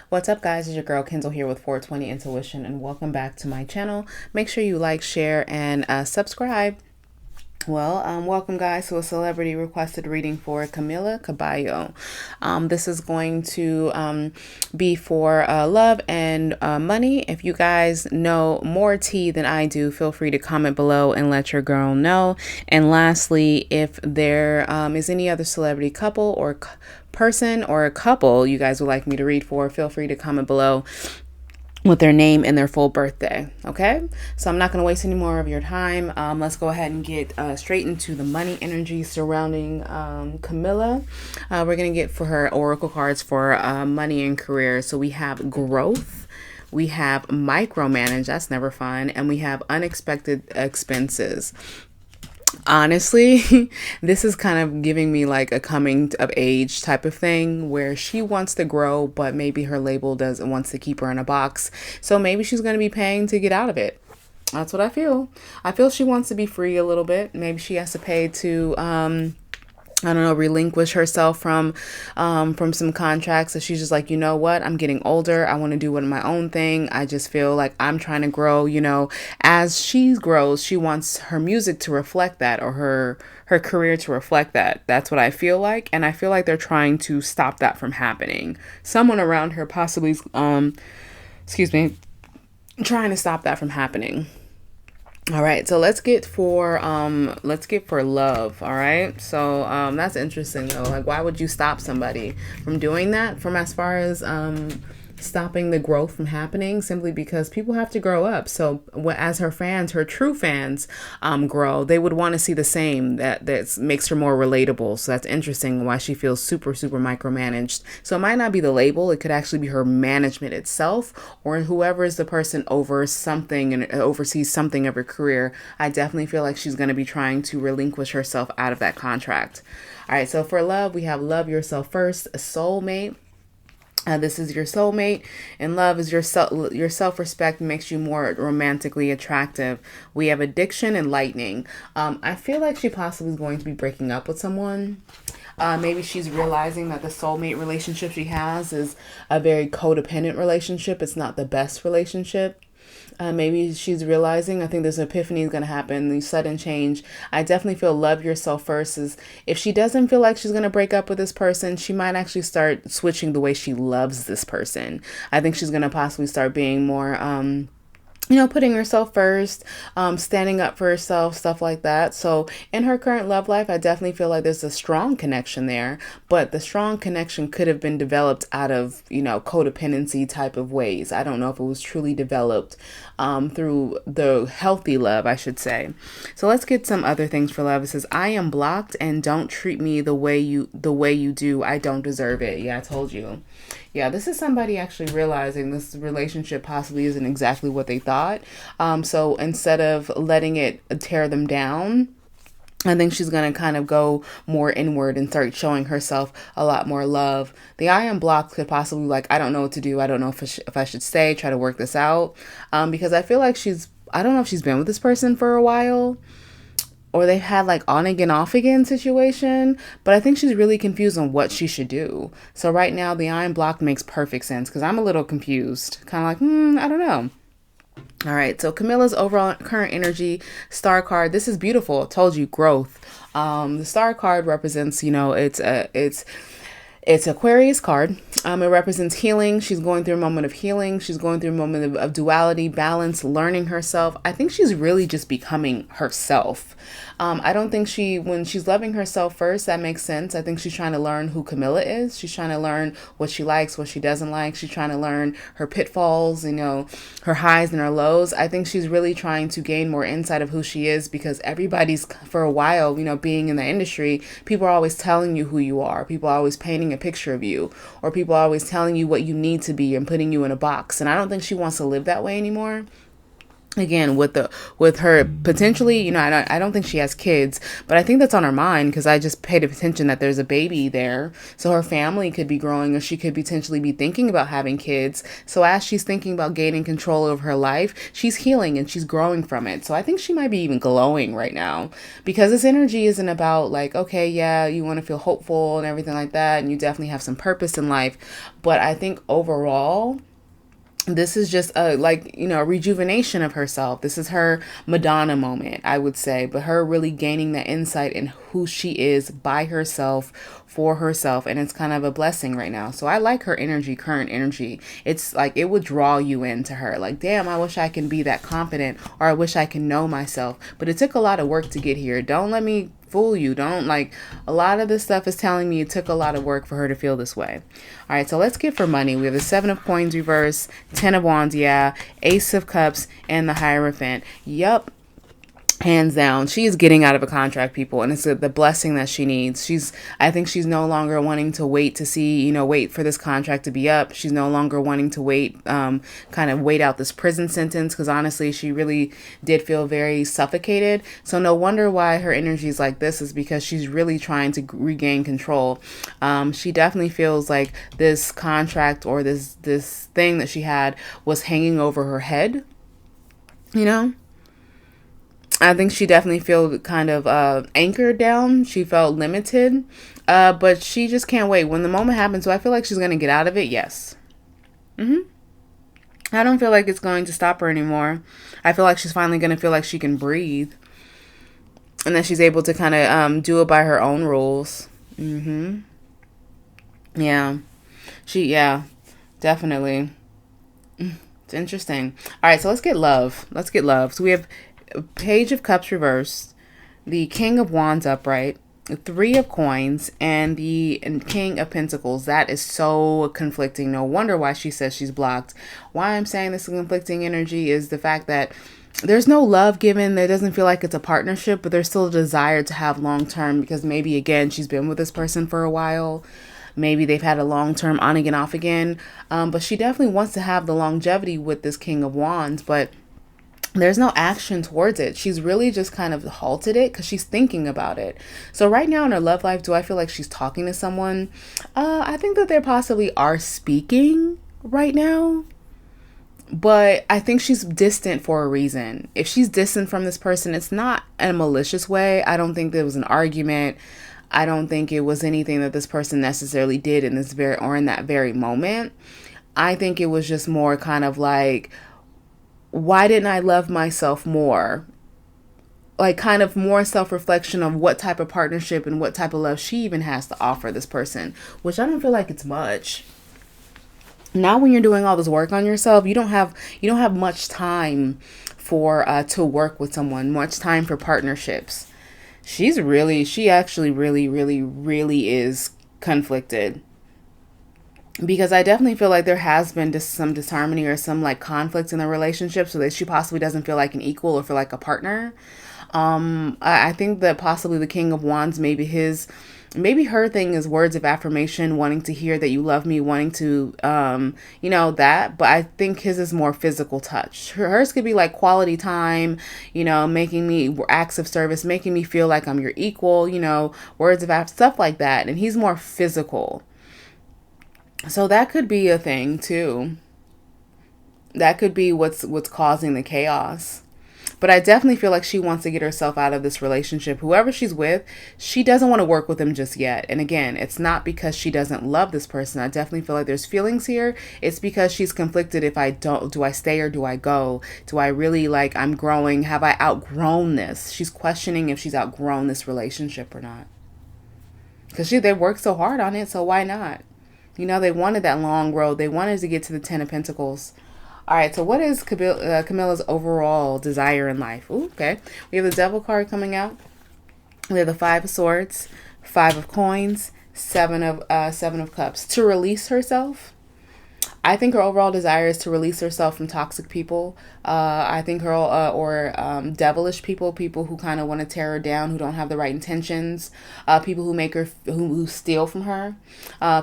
What's up, guys? It's your girl Kenzel here with 420 Intuition, and welcome back to my channel. Make sure you like, share, and subscribe. Welcome, guys, to a celebrity requested reading for Camila Cabello. This is going to be for love and money. If you guys know more tea than I do, feel free to comment below and let your girl know. And lastly, if there is any other celebrity couple or person or a couple you guys would like me to read for, feel free to comment below with their name and their full birthday. Okay, so I'm not going to waste any more of your time. Let's go ahead and get straight into the money energy surrounding Camila. We're going to get for her oracle cards for money and career. So we have growth, we have micromanage, that's never fun, and we have unexpected expenses. Honestly, this is kind of giving me like a coming of age type of thing where she wants to grow, but maybe her label doesn't wants to keep her in a box. So maybe she's going to be paying to get out of it. That's what I feel. I feel she wants to be free a little bit. Maybe she has to pay to I don't know, relinquish herself from some contracts. So she's just like, you know what, I'm getting older, I want to do my own thing. I just feel like I'm trying to grow. As she grows, she wants her music to reflect that, or her career to reflect that. That's what I feel like, and I feel like they're trying to stop that from happening. Someone around her possibly trying to stop that from happening. All right, so let's get for love. All right, so that's interesting though. Like, why would you stop somebody from doing that? From as far as stopping the growth from happening, simply because people have to grow up. So as her fans, her true fans, grow, they would want to see the same. That makes her more relatable. So that's interesting why she feels super micromanaged. So it might not be the label, it could actually be her management itself, or whoever is the person over something and oversees something of her career. I definitely feel like she's going to be trying to relinquish herself out of that contract. All right, so for love, we have love yourself first, a soulmate. This is your soulmate, and love is your self-respect makes you more romantically attractive. We have addiction and lightning. I feel like she possibly is going to be breaking up with someone. Maybe she's realizing that the soulmate relationship she has is a very codependent relationship. It's not the best relationship. Maybe she's realizing, I think there's an epiphany is going to happen, the sudden change. I definitely feel love yourself first is, if she doesn't feel like she's going to break up with this person, she might actually start switching the way she loves this person. I think she's going to possibly start being more, putting herself first, standing up for herself, stuff like that. So in her current love life, I definitely feel like there's a strong connection there, but the strong connection could have been developed out of, codependency type of ways. I don't know if it was truly developed through the healthy love, I should say. So let's get some other things for love. It says, I am blocked and don't treat me the way you do. I don't deserve it. Yeah, I told you. Yeah, this is somebody actually realizing this relationship possibly isn't exactly what they thought. So instead of letting it tear them down, I think she's going to kind of go more inward and start showing herself a lot more love. The I am blocked could possibly like, I don't know what to do. I don't know if I should stay, try to work this out. Because I feel like I don't know if she's been with this person for a while, or they've had like on again, off again situation, but I think she's really confused on what she should do. So right now, the I am blocked makes perfect sense because I'm a little confused. Kind of like, I don't know. All right, so Camila's overall current energy, star card. This is beautiful. I told you, growth. The star card represents, it's Aquarius card. It represents healing. She's going through a moment of healing. She's going through a moment of duality, balance, learning herself. I think she's really just becoming herself. I don't think when she's loving herself first, that makes sense. I think she's trying to learn who Camila is. She's trying to learn what she likes, what she doesn't like. She's trying to learn her pitfalls, her highs and her lows. I think she's really trying to gain more insight of who she is, because everybody's, for a while, being in the industry, people are always telling you who you are. People are always painting a picture of you, or people are always telling you what you need to be and putting you in a box. And I don't think she wants to live that way anymore. Again, with her potentially, you know, I don't think she has kids, but I think that's on her mind because I just paid attention that there's a baby there. So her family could be growing, or she could potentially be thinking about having kids. So as she's thinking about gaining control over her life, she's healing and she's growing from it. So I think she might be even glowing right now, because this energy isn't about like, okay, yeah, you want to feel hopeful and everything like that, and you definitely have some purpose in life. But I think overall, this is just a, like, you know, a rejuvenation of herself. This is her Madonna moment, I would say, but her really gaining that insight in who she is by herself, for herself, and it's kind of a blessing right now. So I like her energy, current energy. It's like it would draw you into her, like, damn, I wish I can be that confident, or I wish I can know myself. But it took a lot of work to get here. Don't let me fool you. Don't, like, a lot of this stuff is telling me it took a lot of work for her to feel this way. All right, so let's get for money. We have the 7 of Coins reverse, 10 of Wands, yeah, Ace of Cups, and the Hierophant. Yup. Hands down, she is getting out of a contract, people, and it's the blessing that she needs. I think she's no longer wanting to wait to see, you know, wait for this contract to be up. She's no longer wanting to wait, kind of wait out this prison sentence, because honestly, she really did feel very suffocated. So no wonder why her energy is like this, is because she's really trying to regain control. She definitely feels like this contract, or this thing that she had, was hanging over her head, you know. I think she definitely felt kind of anchored down. She felt limited, but she just can't wait when the moment happens. So I feel like she's going to get out of it. Yes. I don't feel like it's going to stop her anymore. I feel like she's finally going to feel like she can breathe, and that she's able to kind of do it by her own rules. Yeah. Yeah, definitely. It's interesting. All right, so let's get love. So we have Page of Cups reversed, the King of Wands upright, the 3 of Coins, and the King of Pentacles. That is so conflicting. No wonder why she says she's blocked. Why I'm saying this is conflicting energy is the fact that there's no love given. There doesn't feel like it's a partnership, but there's still a desire to have long term, because maybe, again, she's been with this person for a while. Maybe they've had a long-term on again, off again. But she definitely wants to have the longevity with this King of Wands, but there's no action towards it. She's really just kind of halted it because she's thinking about it. So right now in her love life, do I feel like she's talking to someone? I think that they possibly are speaking right now, but I think she's distant for a reason. If she's distant from this person, it's not in a malicious way. I don't think there was an argument. I don't think it was anything that this person necessarily did in this in that very moment. I think it was just more kind of like, why didn't I love myself more? Like, kind of more self-reflection of what type of partnership and what type of love she even has to offer this person, which I don't feel like it's much. Now, when you're doing all this work on yourself, you don't have much time for to work with someone, much time for partnerships. She actually really is conflicted, because I definitely feel like there has been just some disharmony or some like conflict in the relationship, so that she possibly doesn't feel like an equal or feel like a partner. I think that possibly the King of Wands, maybe her thing is words of affirmation, wanting to hear that you love me, wanting to, that. But I think his is more physical touch. Hers could be like quality time, making me acts of service, making me feel like I'm your equal, words of stuff like that. And he's more physical. So that could be a thing too. That could be what's causing the chaos. But I definitely feel like she wants to get herself out of this relationship. Whoever she's with, she doesn't want to work with him just yet. And again, it's not because she doesn't love this person. I definitely feel like there's feelings here. It's because she's conflicted. Do I stay or do I go? Do I really, like, I'm growing? Have I outgrown this? She's questioning if she's outgrown this relationship or not. Because they worked so hard on it, so why not? They wanted that long road. They wanted to get to the 10 of Pentacles. All right, so what is Camila's overall desire in life? Ooh, okay. We have the Devil card coming out. We have the 5 of Swords, 5 of Coins, 7 of Cups. To release herself. I think her overall desire is to release herself from toxic people. I think her, or devilish people, people who kind of want to tear her down, who don't have the right intentions, people who make her, who steal from her,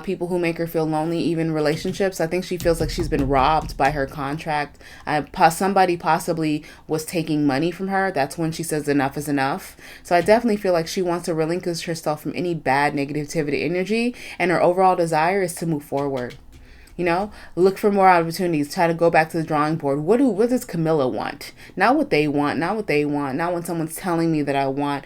people who make her feel lonely, even relationships. I think she feels like she's been robbed by her contract. Somebody possibly was taking money from her. That's when she says enough is enough. So I definitely feel like she wants to relinquish herself from any bad negativity energy, and her overall desire is to move forward. You know, look for more opportunities. Try to go back to the drawing board. What does Camila want? Not what they want. Not what they want. Not when someone's telling me that I want.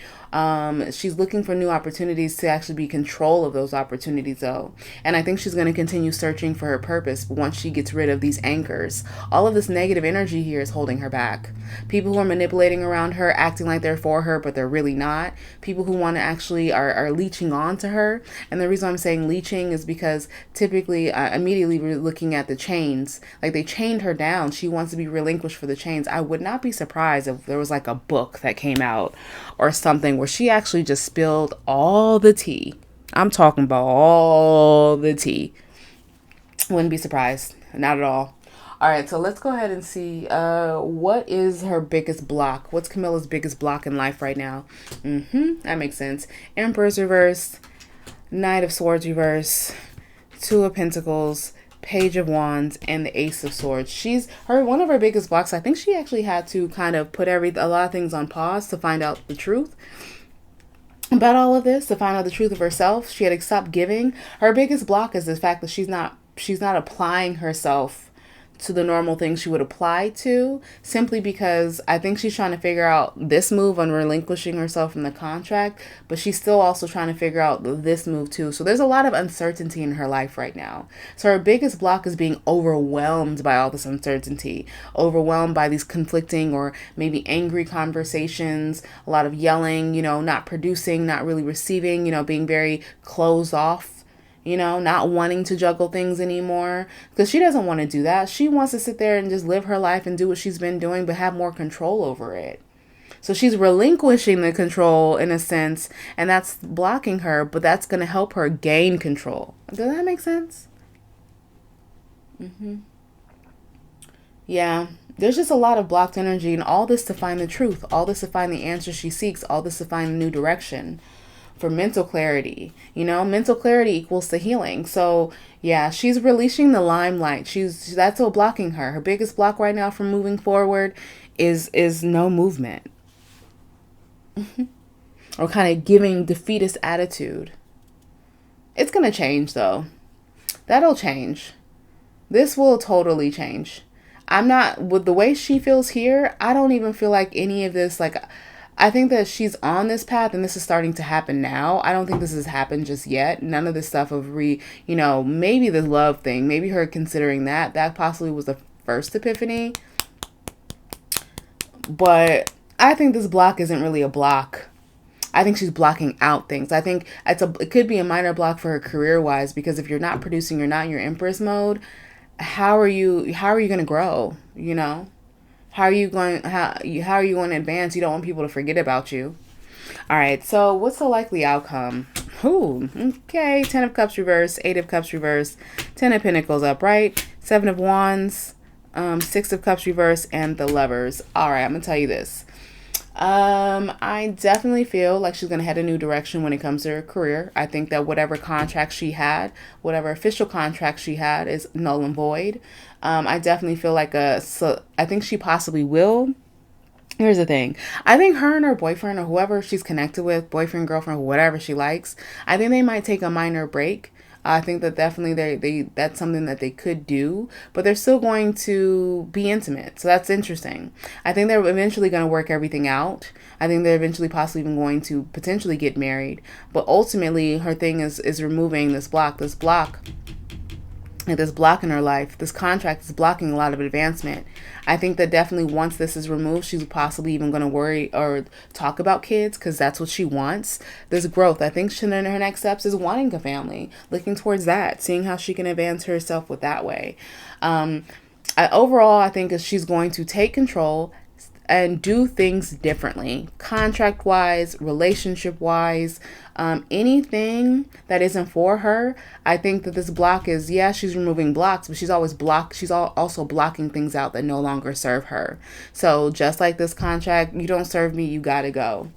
She's looking for new opportunities to actually be in control of those opportunities, though. And I think she's going to continue searching for her purpose once she gets rid of these anchors. All of this negative energy here is holding her back. People who are manipulating around her, acting like they're for her, but they're really not. People who want to actually are leeching on to her. And the reason I'm saying leeching is because typically, immediately we're looking at the chains. Like they chained her down. She wants to be relinquished for the chains. I would not be surprised if there was like a book that came out or something where she actually just spilled all the tea. I'm talking about all the tea. Wouldn't be surprised. Not at all. All right, so let's go ahead and see what is her biggest block. What's Camila's biggest block in life right now? That makes sense. Emperor's reverse, Knight of Swords reverse, Two of Pentacles, Page of Wands, and the Ace of Swords. One of her biggest blocks. I think she actually had to kind of put a lot of things on pause to find out the truth about all of this, to find out the truth of herself. She had to stop giving. Her biggest block is the fact that she's not applying herself to the normal things she would apply to, simply because I think she's trying to figure out this move on relinquishing herself from the contract, but she's still also trying to figure out this move too. So there's a lot of uncertainty in her life right now. So her biggest block is being overwhelmed by all this uncertainty, overwhelmed by these conflicting or maybe angry conversations, a lot of yelling, not producing, not really receiving, being very closed off, not wanting to juggle things anymore, because she doesn't want to do that. She wants to sit there and just live her life and do what she's been doing, but have more control over it. So she's relinquishing the control in a sense, and that's blocking her, but that's going to help her gain control. Does that make sense? Yeah. There's just a lot of blocked energy, and all this to find the truth, all this to find the answer she seeks, all this to find a new direction. For mental clarity, mental clarity equals to healing. So yeah, she's releasing the limelight. That's all blocking her. Her biggest block right now from moving forward is no movement, or kind of giving defeatist attitude. It's going to change though. That'll change. This will totally change. I'm not, with the way she feels here, I don't even feel like any of this, I think that she's on this path and this is starting to happen now. I don't think this has happened just yet. None of this stuff of maybe the love thing, maybe her considering that possibly was the first epiphany. But I think this block isn't really a block. I think she's blocking out things. I think it could be a minor block for her career-wise, because if you're not producing, you're not in your Empress mode, how are you going to grow, How are you going to advance? You don't want people to forget about you. All right, so what's the likely outcome? Okay. 10 of Cups reverse, 8 of Cups reverse, 10 of Pentacles upright, 7 of Wands, 6 of Cups reverse, and the Lovers. All right, I'm going to tell you this. I definitely feel like she's going to head a new direction when it comes to her career. I think that whatever contract she had, whatever official contract she had, is null and void. I definitely feel like I think she possibly will. Here's the thing. I think her and her boyfriend, or whoever she's connected with, boyfriend, girlfriend, whatever she likes, I think they might take a minor break. I think that definitely that's something that they could do, but they're still going to be intimate. So that's interesting. I think they're eventually going to work everything out. I think they're eventually possibly even going to potentially get married. But ultimately, her thing is removing this block in her life. This contract is blocking a lot of advancement. I think that definitely once this is removed, she's possibly even going to worry or talk about kids, because that's what she wants. This growth. I think her next steps is wanting a family, looking towards that, seeing how she can advance herself with that way. Overall, I think she's going to take control, and do things differently, contract wise, relationship wise, anything that isn't for her. I think that this block is, yeah, she's removing blocks, but she's always blocked. She's also blocking things out that no longer serve her. So just like this contract, you don't serve me, you gotta go.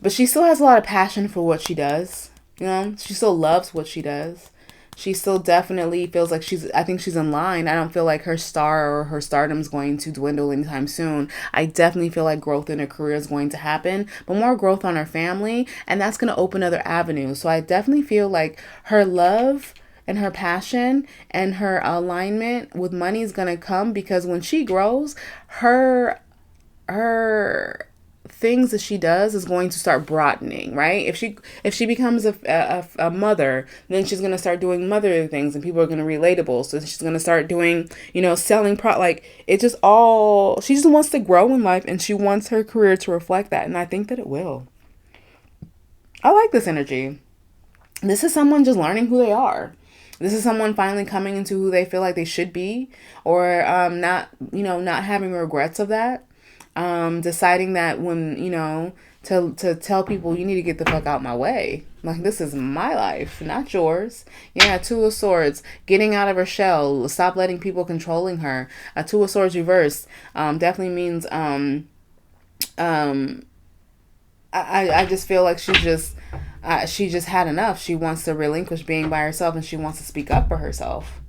But she still has a lot of passion for what she does. You know, she still loves what she does. She still definitely feels like I think she's in line. I don't feel like her star or her stardom is going to dwindle anytime soon. I definitely feel like growth in her career is going to happen, but more growth on her family, and that's going to open other avenues. So I definitely feel like her love and her passion and her alignment with money is going to come, because when she grows, her things that she does is going to start broadening, right? If she becomes a mother, then she's going to start doing motherly things, and people are going to relatable. So she's going to start doing, selling like it just all, she just wants to grow in life, and she wants her career to reflect that. And I think that it will. I like this energy. This is someone just learning who they are. This is someone finally coming into who they feel like they should be, or not having regrets of that. Deciding that when, to tell people, you need to get the fuck out my way. Like, this is my life, not yours. Yeah, Two of Swords, getting out of her shell. Stop letting people controlling her. A Two of Swords reversed definitely means I just feel like she just had enough. She wants to relinquish being by herself, and she wants to speak up for herself.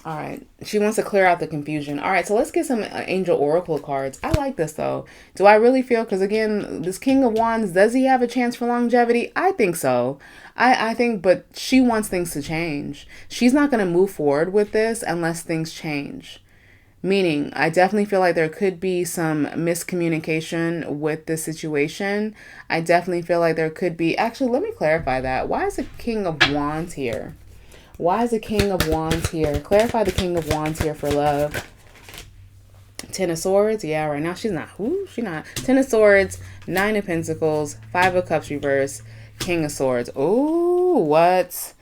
All right. She wants to clear out the confusion. All right. So let's get some angel oracle cards. I like this, though. Do I really feel, because again, this King of Wands, does he have a chance for longevity? I think so. I think, but she wants things to change. She's not going to move forward with this unless things change. Meaning, I definitely feel like there could be some miscommunication with this situation. I definitely feel like there could be, actually, let me clarify that. Why is the King of Wands here? Why is the King of Wands here? Clarify the King of Wands here for love. Ten of Swords. Yeah, right now she's not. Ooh, she's not. Ten of Swords, Nine of Pentacles, Five of Cups reverse, King of Swords. Ooh, what?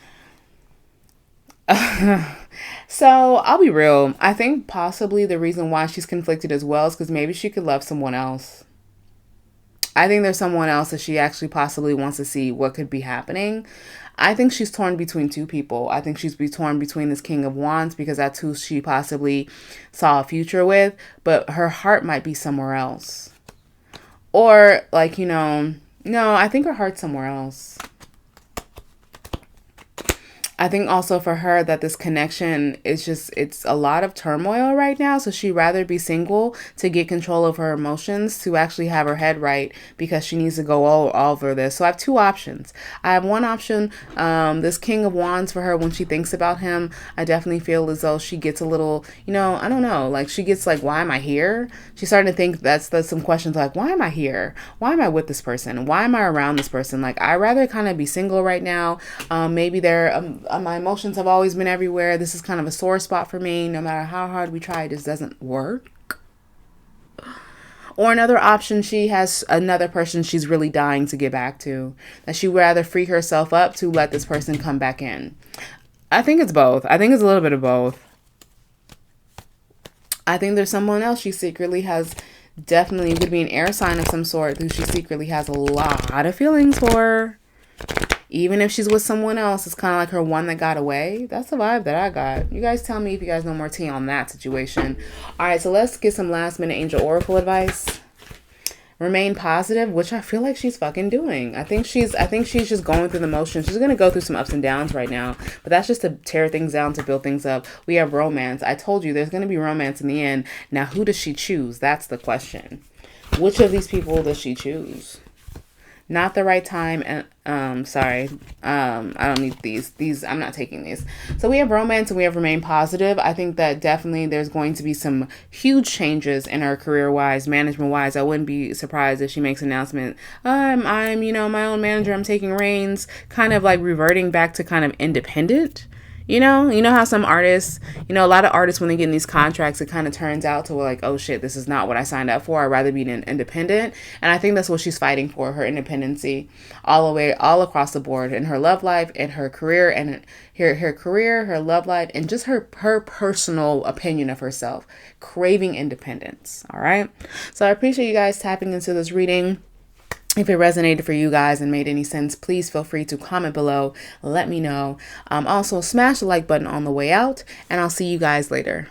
So I'll be real. I think possibly the reason why she's conflicted as well is because maybe she could love someone else. I think there's someone else that she actually possibly wants to see what could be happening. I think she's torn between two people. I think she's torn between this King of Wands, because that's who she possibly saw a future with, but her heart might be somewhere else. Or like, no, I think her heart's somewhere else. I think also for her that this connection is it's a lot of turmoil right now. So she'd rather be single to get control of her emotions, to actually have her head right, because she needs to go all over this. So I have two options. I have one option, this King of Wands for her, when she thinks about him, I definitely feel as though she gets a little, I don't know, like she gets like, why am I here? She's starting to think that's some questions like, why am I here? Why am I with this person? Why am I around this person? Like, I'd rather kind of be single right now. Maybe my emotions have always been everywhere. This is kind of a sore spot for me. No matter how hard we try, it just doesn't work. Or another option, she has another person she's really dying to get back to, that she would rather free herself up to let this person come back in. I think it's both. I think it's a little bit of both. I think there's someone else she secretly has, definitely would be an air sign of some sort, who she secretly has a lot of feelings for. Even if she's with someone else, it's kind of like her one that got away. That's the vibe that I got. You guys tell me if you guys know more tea on that situation. All right, so let's get some last minute angel oracle advice. Remain positive, which I feel like she's fucking doing. I think she's just going through the motions. She's going to go through some ups and downs right now, but that's just to tear things down, to build things up. We have romance. I told you there's going to be romance in the end. Now, who does she choose? That's the question. Which of these people does she choose? Not the right time, and sorry, I don't need these, I'm not taking these. So we have romance and we have remain positive. I think that definitely there's going to be some huge changes in her career wise, management wise. I wouldn't be surprised if she makes an announcement, I'm my own manager, I'm taking reins, kind of like reverting back to kind of independent. You know how some artists, a lot of artists, when they get in these contracts, it kind of turns out to like, oh shit, this is not what I signed up for. I'd rather be an independent. And I think that's what she's fighting for, her independency all the way, all across the board, in her love life and her career, and her career, her love life, and just her personal opinion of herself, craving independence. All right. So I appreciate you guys tapping into this reading. If it resonated for you guys and made any sense, please feel free to comment below. Let me know. Also, smash the like button on the way out, and I'll see you guys later.